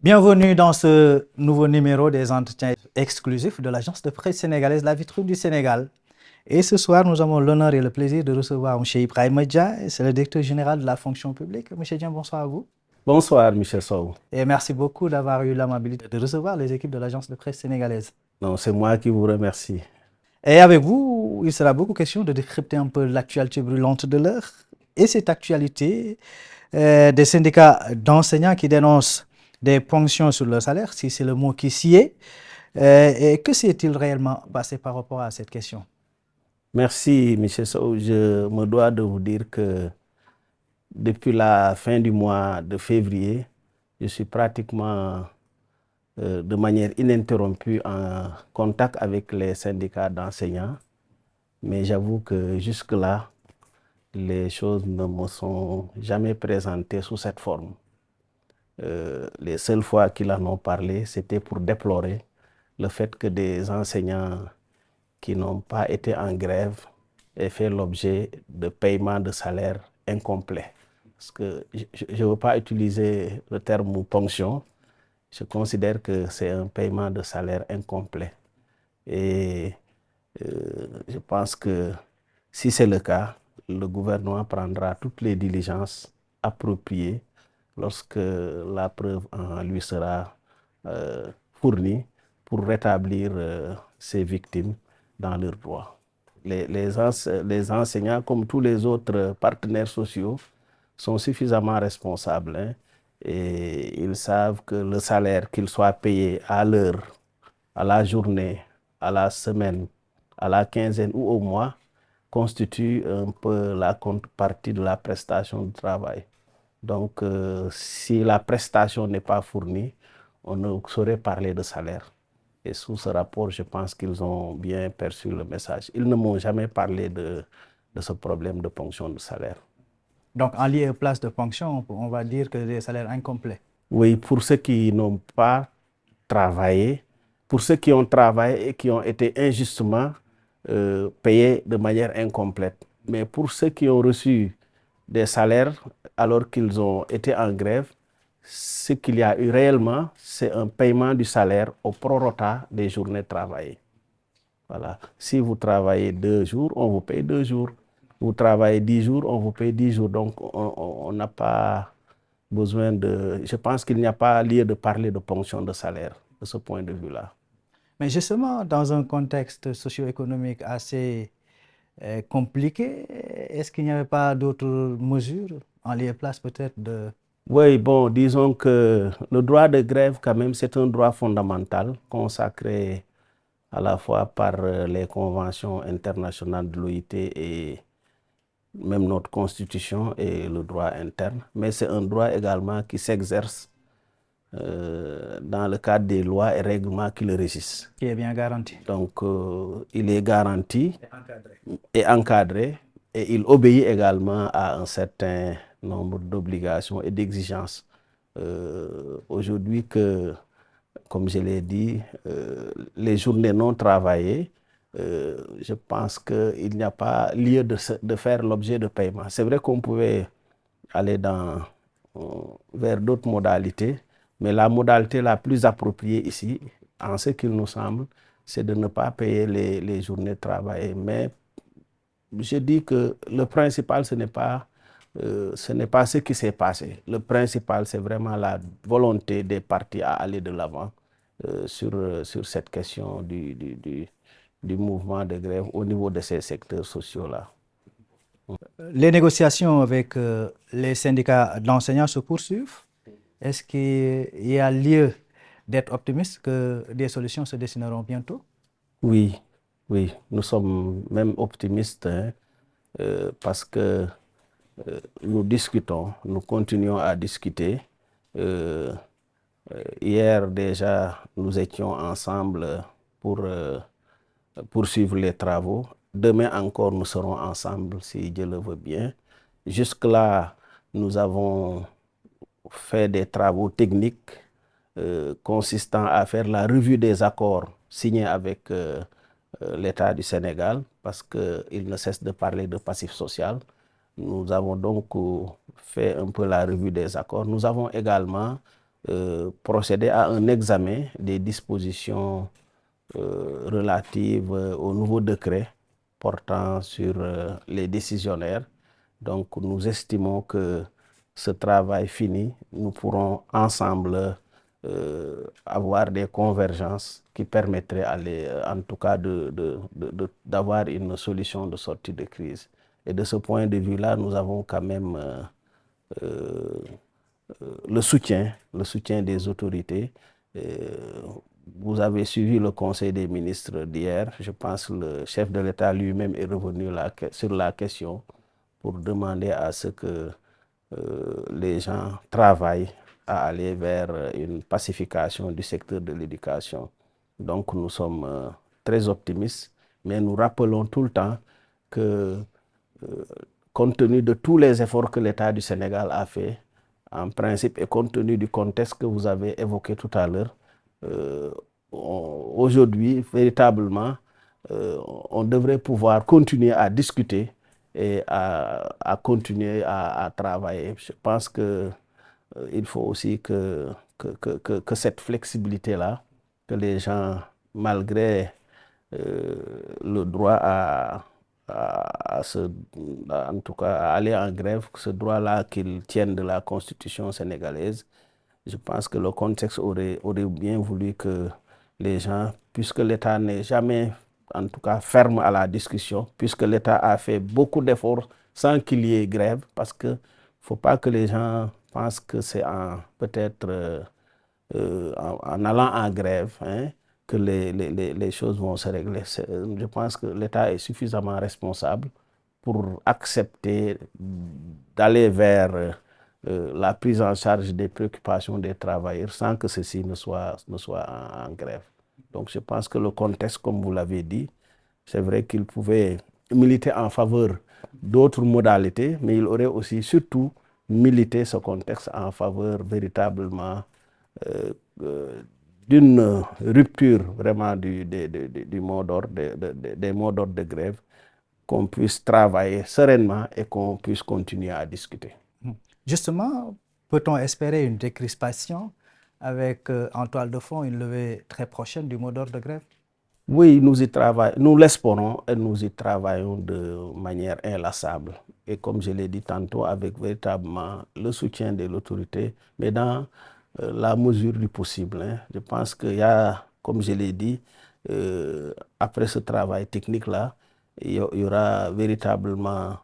Bienvenue dans ce nouveau numéro des entretiens exclusifs de l'agence de presse sénégalaise La Vitrine du Sénégal. Et ce soir, nous avons l'honneur et le plaisir de recevoir M. Ibrahima Dia, c'est le directeur général de la fonction publique. M. Dia, bonsoir à vous. Bonsoir, Michel Sow. Et merci beaucoup d'avoir eu l'amabilité de recevoir les équipes de l'agence de presse sénégalaise. Non, c'est moi qui vous remercie. Et avec vous, il sera beaucoup question de décrypter un peu l'actualité brûlante de l'heure. Et cette actualité des syndicats d'enseignants qui dénoncent des ponctions sur le salaire, si c'est le mot qui s'y est. Et que s'est-il réellement passé par rapport à cette question? Merci, Michel Sow. Je me dois de vous dire que depuis la fin du mois de février, je suis pratiquement de manière ininterrompue en contact avec les syndicats d'enseignants. Mais j'avoue que jusque-là, les choses ne me sont jamais présentées sous cette forme. Les seules fois qu'ils en ont parlé, c'était pour déplorer le fait que des enseignants qui n'ont pas été en grève aient fait l'objet de paiements de salaire incomplets. Parce que je ne veux pas utiliser le terme ponction, je considère que c'est un paiement de salaire incomplet. Et je pense que si c'est le cas, le gouvernement prendra toutes les diligences appropriées lorsque la preuve en lui sera fournie pour rétablir ces victimes dans leurs droits. Les enseignants, comme tous les autres partenaires sociaux, sont suffisamment responsables, hein, et ils savent que le salaire, qu'il soit payé à l'heure, à la journée, à la semaine, à la quinzaine ou au mois, constitue un peu la contrepartie de la prestation de travail. Donc, si la prestation n'est pas fournie, on ne saurait parler de salaire. Et sous ce rapport, je pense qu'ils ont bien perçu le message. Ils ne m'ont jamais parlé de ce problème de ponction de salaire. Donc, en lieu et place de ponction, on va dire que des salaires incomplets. Oui, pour ceux qui n'ont pas travaillé, pour ceux qui ont travaillé et qui ont été injustement payés de manière incomplète. Mais pour ceux qui ont reçu des salaires alors qu'ils ont été en grève, ce qu'il y a eu réellement, c'est un paiement du salaire au prorata des journées travaillées. Voilà. Si vous travaillez 2 jours, on vous paye 2 jours. Vous travaillez 10 jours, on vous paye 10 jours. Donc, on n'a pas besoin de... Je pense qu'il n'y a pas lieu de parler de ponction de salaire de ce point de vue-là. Mais justement, dans un contexte socio-économique assez compliqué, est-ce qu'il n'y avait pas d'autres mesures en lieu et place peut-être de... Oui, bon, disons que le droit de grève, quand même, c'est un droit fondamental consacré à la fois par les conventions internationales de l'OIT et même notre constitution et le droit interne. Mais c'est un droit également qui s'exerce dans le cadre des lois et règlements qui le régissent. Qui est bien garanti. Donc, il est garanti et encadré et il obéit également à un certain nombre d'obligations et d'exigences. Aujourd'hui que, comme je l'ai dit, les journées non travaillées, je pense qu'il n'y a pas lieu de faire l'objet de paiement. C'est vrai qu'on pouvait aller vers d'autres modalités, mais la modalité la plus appropriée ici, en ce qu'il nous semble, c'est de ne pas payer les journées travaillées. Mais je dis que le principal, ce n'est pas ce qui s'est passé. Le principal, c'est vraiment la volonté des partis à aller de l'avant sur cette question du mouvement de grève au niveau de ces secteurs sociaux-là. Les négociations avec les syndicats d'enseignants se poursuivent. Est-ce qu'il y a lieu d'être optimiste que des solutions se dessineront bientôt? Oui, oui, nous sommes même optimistes, hein, parce que nous discutons, nous continuons à discuter. Hier déjà, nous étions ensemble pour poursuivre les travaux. Demain encore, nous serons ensemble, si Dieu le veut bien. Jusque-là, nous avons fait des travaux techniques consistant à faire la revue des accords signés avec l'État du Sénégal, parce qu'il ne cesse de parler de passif social. Nous avons donc fait un peu la revue des accords. Nous avons également procéder à un examen des dispositions relatives au nouveau décret portant sur les décisionnaires. Donc nous estimons que ce travail fini, nous pourrons ensemble avoir des convergences qui permettraient en tout cas d'avoir une solution de sortie de crise. Et de ce point de vue-là, nous avons quand même le soutien des autorités. Vous avez suivi le Conseil des ministres d'hier. Je pense que le chef de l'État lui-même est revenu sur la question pour demander à ce que les gens travaillent à aller vers une pacification du secteur de l'éducation. Donc nous sommes très optimistes, mais nous rappelons tout le temps que compte tenu de tous les efforts que l'État du Sénégal a fait, en principe, et compte tenu du contexte que vous avez évoqué tout à l'heure, aujourd'hui, véritablement, on devrait pouvoir continuer à discuter et à continuer à travailler. Je pense que il faut aussi que cette flexibilité-là, que les gens, malgré le droit en tout cas, à aller en grève, ce droit-là qu'ils tiennent de la Constitution sénégalaise, je pense que le contexte aurait bien voulu que les gens, puisque l'État n'est jamais, en tout cas, ferme à la discussion, puisque l'État a fait beaucoup d'efforts sans qu'il y ait grève, parce qu'il ne faut pas que les gens pensent que c'est peut-être en allant en grève que les choses vont se régler. Je pense que l'État est suffisamment responsable pour accepter d'aller vers la prise en charge des préoccupations des travailleurs sans que ceux-ci ne soient en grève. Donc je pense que le contexte, comme vous l'avez dit, c'est vrai qu'il pouvait militer en faveur d'autres modalités, mais il aurait aussi surtout milité ce contexte en faveur véritablement d'une rupture vraiment du mot d'ordre, des mots d'ordre de grève, qu'on puisse travailler sereinement et qu'on puisse continuer à discuter. Justement, peut-on espérer une décrispation avec en toile de fond une levée très prochaine du mot d'ordre de grève? Oui, nous y travaillons, nous l'espérons et nous y travaillons de manière inlassable. Et comme je l'ai dit tantôt, avec véritablement le soutien de l'autorité, mais dans la mesure du possible. Je pense qu'il y a, comme je l'ai dit, après ce travail technique-là, il y aura véritablement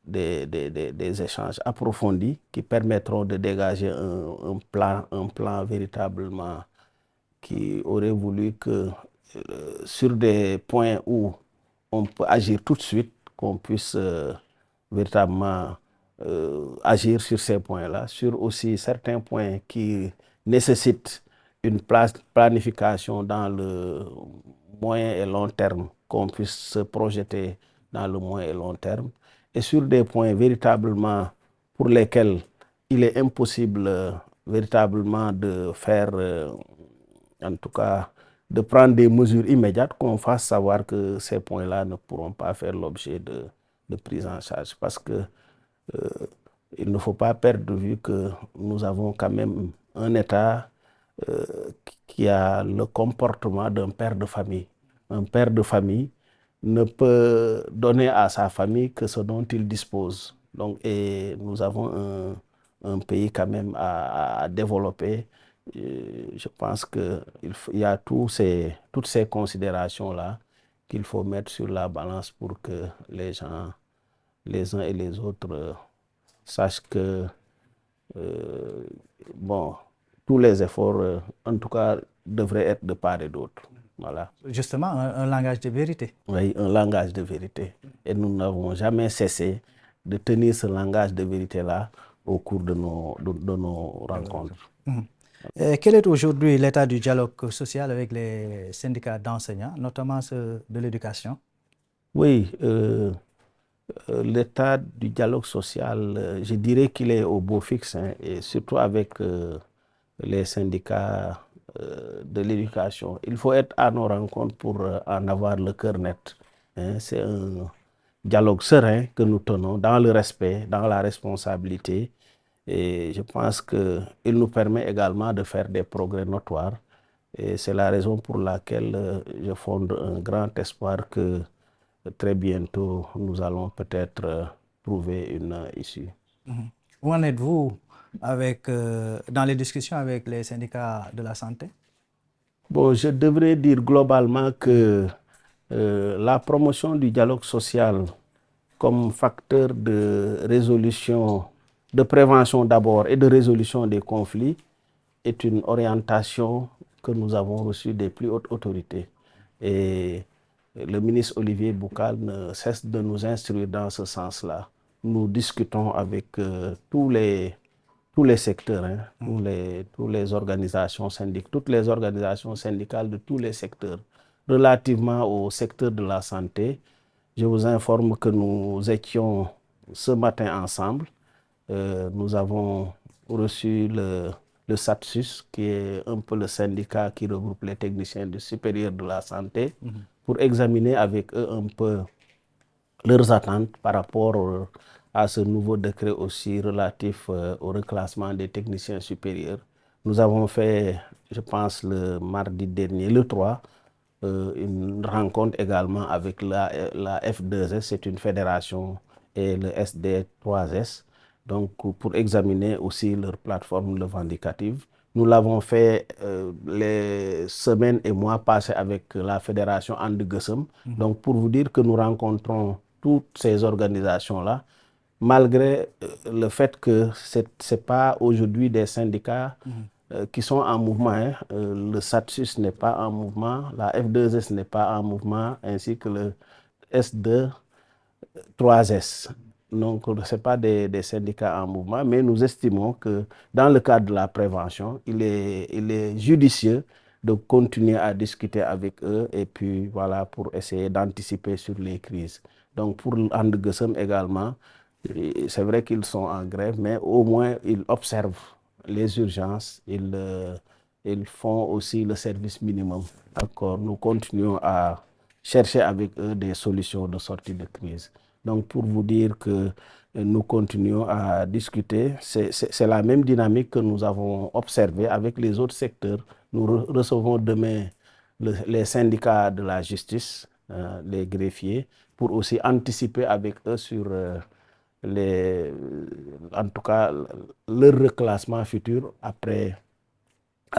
des échanges approfondis qui permettront de dégager un plan véritablement qui aurait voulu que sur des points où on peut agir tout de suite, qu'on puisse véritablement agir sur ces points-là, sur aussi certains points qui nécessitent une planification dans le moyen et long terme, qu'on puisse se projeter dans le moyen et long terme, et sur des points véritablement pour lesquels il est impossible véritablement de faire, en tout cas, de prendre des mesures immédiates, qu'on fasse savoir que ces points-là ne pourront pas faire l'objet de prise en charge. Parce que il ne faut pas perdre de vue que nous avons quand même un État qui a le comportement d'un père de famille. Un père de famille ne peut donner à sa famille que ce dont il dispose. Donc, et nous avons un pays quand même à développer. Je pense qu'il y a toutes ces considérations-là qu'il faut mettre sur la balance pour que les gens, les uns et les autres, sachent que tous les efforts, en tout cas, devraient être de part et d'autre. Voilà. Justement, un langage de vérité. Oui, un langage de vérité. Et nous n'avons jamais cessé de tenir ce langage de vérité-là au cours de nos rencontres. Quel est aujourd'hui l'état du dialogue social avec les syndicats d'enseignants, notamment ceux de l'éducation? Oui, l'état du dialogue social, je dirais qu'il est au beau fixe, et surtout avec les syndicats de l'éducation. Il faut être à nos rencontres pour en avoir le cœur net. C'est un dialogue serein que nous tenons dans le respect, dans la responsabilité Et je pense qu'il nous permet également de faire des progrès notoires. Et c'est la raison pour laquelle je fonde un grand espoir que très bientôt, nous allons peut-être trouver une issue. Où en êtes-vous dans les discussions avec les syndicats de la santé? Bon, je devrais dire globalement que la promotion du dialogue social comme facteur de résolution, de prévention d'abord et de résolution des conflits est une orientation que nous avons reçue des plus hautes autorités. Et le ministre Olivier Boucal ne cesse de nous instruire dans ce sens-là. Nous discutons avec tous les secteurs, hein, toutes les organisations syndicales, toutes les organisations syndicales de tous les secteurs. Relativement au secteur de la santé, je vous informe que nous étions ce matin ensemble. Nous avons reçu le SATSUS, qui est un peu le syndicat qui regroupe les techniciens du supérieur de la santé, pour examiner avec eux un peu leurs attentes par rapport à ce nouveau décret aussi relatif au reclassement des techniciens supérieurs. Nous avons fait, je pense, le mardi dernier, le 3, une rencontre également avec la F2S, c'est une fédération, et le SD3S, donc pour examiner aussi leur plateforme revendicative. Nous l'avons fait les semaines et mois passés avec la fédération And Gueusseum. Donc pour vous dire que nous rencontrons toutes ces organisations-là, malgré le fait que ce n'est pas aujourd'hui des syndicats qui sont en mouvement. Hein. Le SATSUS n'est pas en mouvement, la F2S n'est pas en mouvement, ainsi que le S2, 3S. Donc, ce n'est pas des syndicats en mouvement, mais nous estimons que dans le cadre de la prévention, il est judicieux de continuer à discuter avec eux et puis voilà, pour essayer d'anticiper sur les crises. Donc, pour And Gueusseum également, c'est vrai qu'ils sont en grève, mais au moins ils observent les urgences, ils font aussi le service minimum. D'accord, nous continuons à chercher avec eux des solutions de sortie de crise. Donc pour vous dire que nous continuons à discuter, c'est la même dynamique que nous avons observée avec les autres secteurs. Nous recevons demain les syndicats de la justice, les greffiers, pour aussi anticiper avec eux sur en tout cas, leur reclassement futur après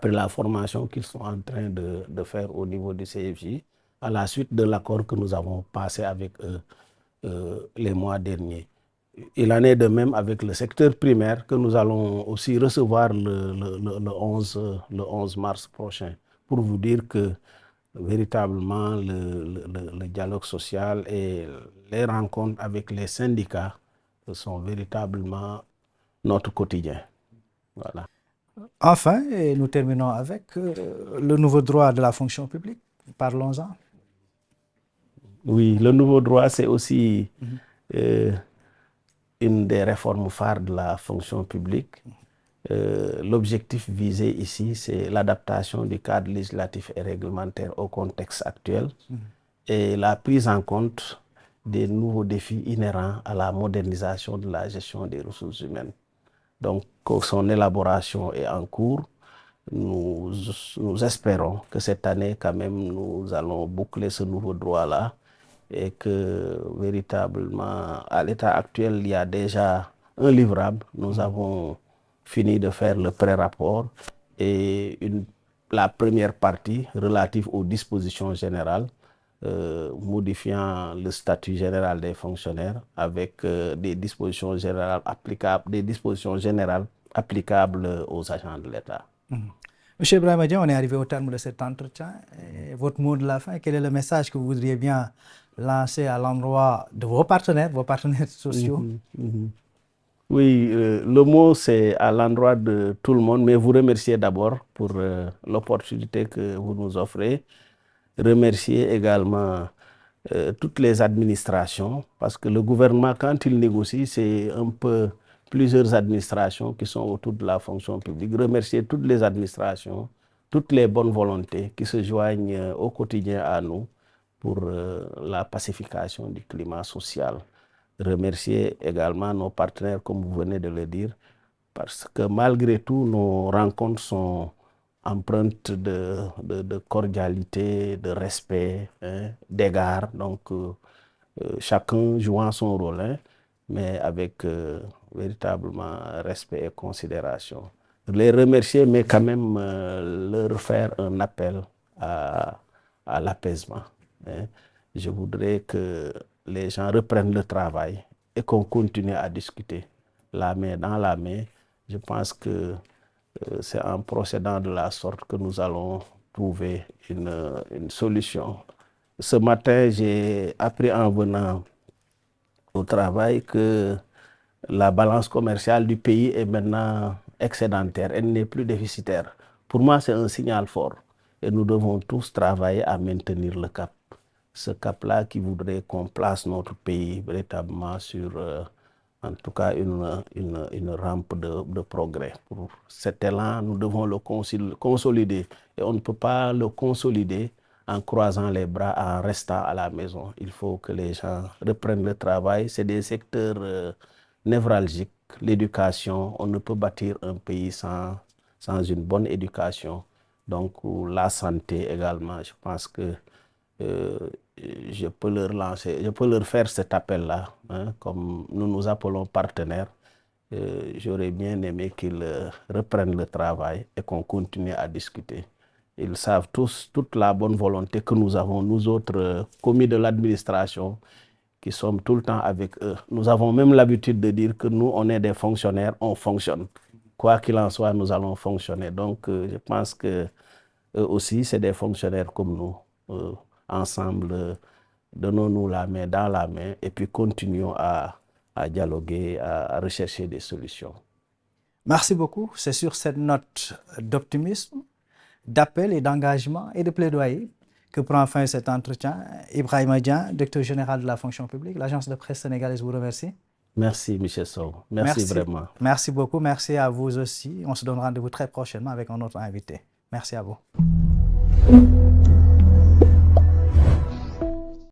la formation qu'ils sont en train de faire au niveau du CFJ, à la suite de l'accord que nous avons passé avec eux les mois derniers. Il en est de même avec le secteur primaire que nous allons aussi recevoir le 11 mars prochain, pour vous dire que véritablement le dialogue social et les rencontres avec les syndicats sont véritablement notre quotidien. Voilà. Enfin, et nous terminons avec le nouveau droit de la fonction publique. Parlons-en. Oui, le nouveau droit, c'est aussi une des réformes phares de la fonction publique. L'objectif visé ici, c'est l'adaptation du cadre législatif et réglementaire au contexte actuel et la prise en compte des nouveaux défis inhérents à la modernisation de la gestion des ressources humaines. Donc, son élaboration est en cours. Nous espérons que cette année, quand même, nous allons boucler ce nouveau droit-là et que véritablement, à l'état actuel, il y a déjà un livrable. Nous avons fini de faire le pré-rapport et la première partie relative aux dispositions générales, modifiant le statut général des fonctionnaires avec des dispositions générales applicables aux agents de l'État. Monsieur Ibrahima Dieng, on est arrivé au terme de cet entretien. Et votre mot de la fin, quel est le message que vous voudriez bien lancer à l'endroit de vos partenaires sociaux? Oui, le mot c'est à l'endroit de tout le monde, mais vous remercier d'abord pour l'opportunité que vous nous offrez. Remercier également toutes les administrations, parce que le gouvernement, quand il négocie, c'est un peu plusieurs administrations qui sont autour de la fonction publique. Remercier toutes les administrations, toutes les bonnes volontés qui se joignent au quotidien à nous pour la pacification du climat social. Remercier également nos partenaires, comme vous venez de le dire, parce que malgré tout, nos rencontres sont empreintes de cordialité, de respect, hein, d'égard. Donc, chacun jouant son rôle, hein, mais avec véritablement respect et considération. Les remercier, mais quand même leur faire un appel à l'apaisement, hein. Je voudrais que les gens reprennent le travail et qu'on continue à discuter la main dans la main. Je pense que c'est en procédant de la sorte que nous allons trouver une solution. Ce matin, j'ai appris en venant au travail que la balance commerciale du pays est maintenant excédentaire, elle n'est plus déficitaire. Pour moi, c'est un signal fort et nous devons tous travailler à maintenir le cap. Ce cap-là qui voudrait qu'on place notre pays véritablement sur, en tout cas, une rampe de progrès. Pour cet élan, nous devons le consolider et on ne peut pas le consolider en croisant les bras, en restant à la maison. Il faut que les gens reprennent le travail. C'est des secteurs névralgiques. L'éducation, on ne peut bâtir un pays sans une bonne éducation. Donc, la santé également, je pense que je peux leur faire cet appel-là, hein, comme nous nous appelons partenaires. J'aurais bien aimé qu'ils reprennent le travail et qu'on continue à discuter. Ils savent tous toute la bonne volonté que nous avons, nous autres commis de l'administration, qui sommes tout le temps avec eux. Nous avons même l'habitude de dire que nous, on est des fonctionnaires, on fonctionne. Quoi qu'il en soit, nous allons fonctionner. Donc, je pense que eux aussi, c'est des fonctionnaires comme nous. Ensemble, donnons-nous la main dans la main et puis continuons à dialoguer, à rechercher des solutions. Merci beaucoup. C'est sur cette note d'optimisme, d'appel et d'engagement et de plaidoyer que prend fin cet entretien. Ibrahima Dieng, directeur général de la fonction publique, l'agence de presse sénégalaise vous remercie. Merci, Michel Sow. Merci vraiment. Merci beaucoup. Merci à vous aussi. On se donne rendez-vous très prochainement avec un autre invité. Merci à vous.